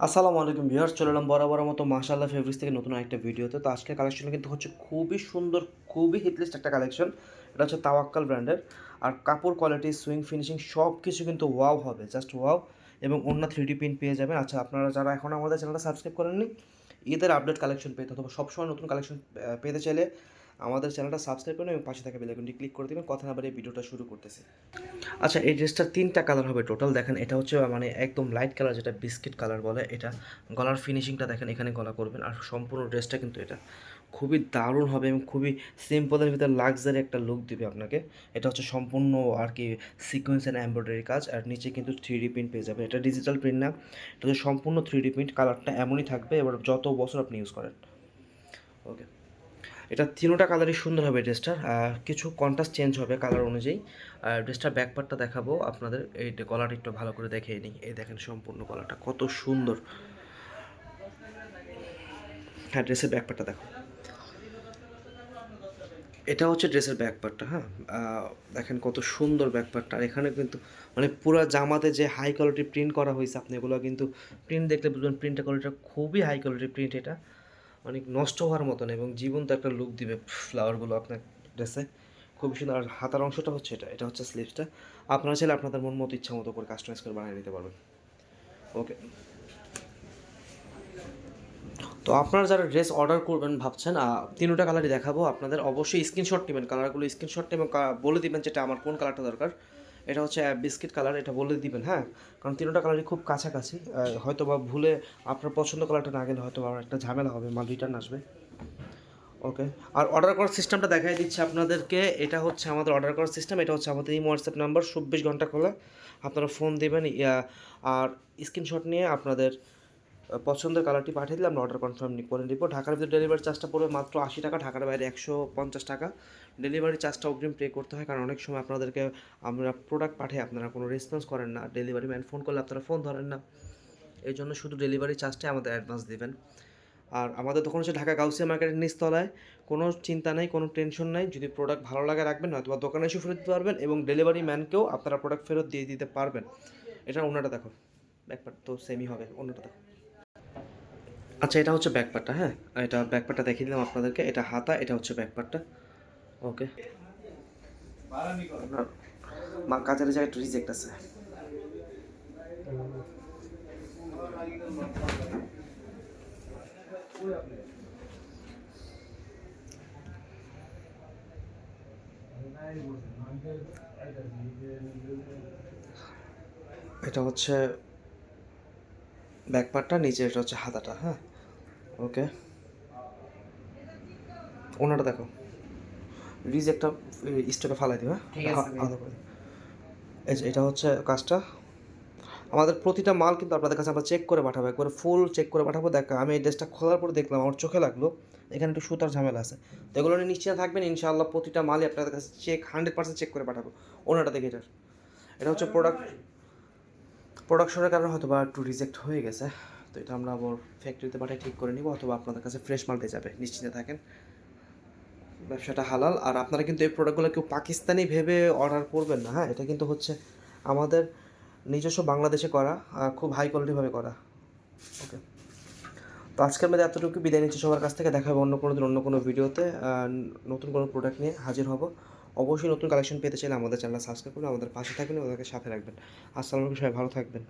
আসসালামু আলাইকুম ভিউয়ার্স, চলে এলাম বরাবর মতো মাশাআল্লাহ ফেব্রিক্স থেকে নতুন একটা ভিডিওতে। তো আজকের কালেকশন কিন্তু হচ্ছে খুবই সুন্দর, খুবই হিটলিস্ট একটা কালেকশন। এটা হচ্ছে তাওয়াক্কাল ব্র্যান্ডের। আর কাপড় কোয়ালিটি, সুইং ফিনিশিং সব কিছু কিন্তু ওয়াও হবে, জাস্ট ওয়াও। এবং অন্য 3D প্রিন্ট পেয়ে যাবেন। আচ্ছা, আপনারা যারা এখন আমাদের চ্যানেলটা সাবস্ক্রাইব করেননি, ঈদের আপডেট কালেকশন পেতে অথবা সবসময় নতুন কালেকশন পেতে চাইলে আমাদের চ্যানেলটা সাবস্ক্রাইব করুন এবং পাশে থাকা বেল আইকনটি ক্লিক করে দেবেন। কথা না বাড়িয়ে ভিডিওটা শুরু করতেছি। আচ্ছা, এই ড্রেসটার 3টা কালার হবে টোটাল। দেখেন, এটা হচ্ছে মানে একদম লাইট কালার, যেটা বিস্কিট কালার বলে। এটা গলার ফিনিশিংটা দেখেন, এখানে গলা করবেন। আর সম্পূর্ণ ড্রেসটা কিন্তু এটা খুবই দারুণ হবে এবং খুবই সিম্পলের ভিতরে লাক্সারি একটা লুক দিবে আপনাকে। এটা হচ্ছে সম্পূর্ণ আর কি সিকোয়েন্স অ্যান্ড এমব্রয়ডারি কাজ, আর নিচে কিন্তু 3D প্রিন্ট পেয়ে যাবে। এটা ডিজিটাল প্রিন্ট না, এটা হচ্ছে সম্পূর্ণ 3D প্রিন্ট। কালারটা এমনই থাকবে এবার যত বছর আপনি ইউজ করেন। ওকে, এটা তিনোটা কালারই সুন্দর হবে ড্রেসটার। কিছু কন্ট্রাস্ট চেঞ্জ হবে কালার অনুযায়ী। আর ড্রেসটার ব্যাকপার্টটা দেখাবো আপনাদের। এই গলাটা একটু ভালো করে দেখিয়ে নিই। এই দেখেন সম্পূর্ণ গলাটা কত সুন্দর। হ্যাঁ, ড্রেসের ব্যাকপার্টটা দেখো। এটা হচ্ছে ড্রেসের ব্যাকপার্টটা। হ্যাঁ, দেখেন কত সুন্দর ব্যাকপার্টটা। আর এখানে কিন্তু মানে পুরো জামাতে যে হাই কোয়ালিটি প্রিন্ট করা হয়েছে, আপনি এগুলো কিন্তু প্রিন্ট দেখলে বুঝবেন প্রিন্টের কোয়ালিটিটা খুবই হাই কোয়ালিটির প্রিন্ট। এটা অনেক নষ্ট হওয়ার মতন এবং জীবন্ত একটা লুক দিবে ফ্লাওয়ারগুলো আপনার ড্রেসে। খুবই সুন্দর। আর হাতার অংশটা হচ্ছে এটা হচ্ছে স্লিভসটা। আপনারা চাইলে আপনাদের মন মতো ইচ্ছা মতো করে কাস্টমাইজ করে বানিয়ে নিতে পারবেন। ওকে, তো আপনারা যারা ড্রেস অর্ডার করবেন ভাবছেন, তিনটা কালারই দেখাবো আপনাদের। অবশ্যই স্ক্রিনশট নেবেন, কালারগুলো স্ক্রিনশট নেবেন, বলে দিবেন যেটা আমার কোন কালারটা দরকার। এটা হচ্ছে বিস্কিট কালার, এটা বলে দিবেন। হ্যাঁ, কারণ তিনটা কালারই খুব কাছাকাছি। হয়তো বা ভুলে আপনার পছন্দ কালারটা না গেলে হয়তো আমার একটা ঝামেলা হবে, মাল রিটার্ন আসবে। ওকে, আর অর্ডার করার সিস্টেমটা দেখাই দিচ্ছি আপনাদেরকে। এটা হচ্ছে আমাদের অর্ডার করার সিস্টেম। এটা হচ্ছে আমাদের এই হোয়াটসঅ্যাপ নাম্বার, 24 ঘন্টা খোলা। আপনারা ফোন দেবেন, আর স্ক্রিনশট নিয়ে আপনাদের পছন্দের কালারটি পাঠিয়ে দিলে আমরা অর্ডার কনফার্ম করে নিব। ঢাকার ভিতরে ডেলিভারি চার্জটা পড়বে মাত্র 80 টাকা, ঢাকার বাইরে 150 টাকা। ডেলিভারি চার্জটা অগ্রিম পে করতে হয়, কারণ অনেক সময় আপনাদেরকে আমরা প্রোডাক্ট পাঠিয়ে আপনারা কোনো রেসপন্স করেন না, ডেলিভারি ম্যান ফোন করলে আপনারা ফোন ধরেন না। এই জন্য শুধু ডেলিভারি চার্জটাই আমাদের অ্যাডভান্স দেবেন। আর আমাদের দোকান হচ্ছে ঢাকা গাউসিয়া মার্কেটের নিচতলায়। কোনো চিন্তা নেই, কোনো টেনশন নাই। যদি প্রোডাক্ট ভালো লাগে রাখবেন, হয়তো বা দোকানে এসে ফেরত দিতে পারবেন এবং ডেলিভারি ম্যানকেও আপনারা প্রোডাক্ট ফেরত দিয়ে দিতে পারবেন। এটা অন্যটা দেখো, ব্যাকপার্ট তো সেমই হবে, অন্যটা দেখো। আচ্ছা, এটা হচ্ছে ব্যাকপার্টটা। হ্যাঁ, এটা ব্যাকপার্টটা দেখিয়ে দিলাম আপনাদেরকে। এটা হাতা, এটা হচ্ছে ব্যাকপার্টটা। ওকে, আপনার কাজের জায়গায় একটু রিজেক্ট আছে। এটা হচ্ছে ব্যাকপার্টটা, নিচে এটা হচ্ছে হাতাটা। হ্যাঁ, ওকে, ওনাটা দেখো। রিজেক্টটা স্টেপে ফালাই দিবে। আলাদা করে। এই যে এটা হচ্ছে কাজটা। আমাদের প্রতিটা মাল কিন্তু আপনাদের কাছে আমরা চেক করে পাঠাবো, একবারে ফুল চেক করে পাঠাবো। দেখ, আমি এই ড্রেসটা খোলার পরে দেখলাম, আমার চোখে লাগলো এখানে একটু সুতার ঝামেলা আছে। তো এগুলো নিয়ে নিশ্চিত থাকবেন, ইনশাআল্লাহ প্রতিটা মালই আপনাদের কাছে 100% চেক করে পাঠাবো। ওনাটা দেখে এটা হচ্ছে প্রোডাকশনের কারণে হয়তো বা একটু রিজেক্ট হয়ে গেছে। তো এটা আমরা আবার ফ্যাক্টরিতে পাঠিয়ে ঠিক করে নিব, অথবা আপনাদের কাছে ফ্রেশ মাল পেয়ে যাবে, নিশ্চিন্তে থাকেন। ব্যবসাটা হালাল। আর আপনারা কিন্তু এই প্রোডাক্টগুলো কেউ পাকিস্তানি ভেবে অর্ডার করবেন না। হ্যাঁ, এটা কিন্তু হচ্ছে আমাদের নিজস্ব বাংলাদেশে করা, খুব হাই কোয়ালিটিভাবে করা। ওকে, তো আজকের মধ্যে এতটুকু বিদায় নিচ্ছি সবার কাছ থেকে। দেখা হবে অন্য কোনো দিন অন্য কোনো ভিডিওতে। নতুন কোনো প্রোডাক্ট নিয়ে হাজির হব। অবশ্যই নতুন কালেকশন পেতে চাইলে আমাদের চ্যানেল সাবস্ক্রাইব করুন, আমাদের পাশে থাকবেন, ওদেরকে সাথে রাখবেন। আসসালামু আলাইকুম, সবাই ভালো থাকবেন।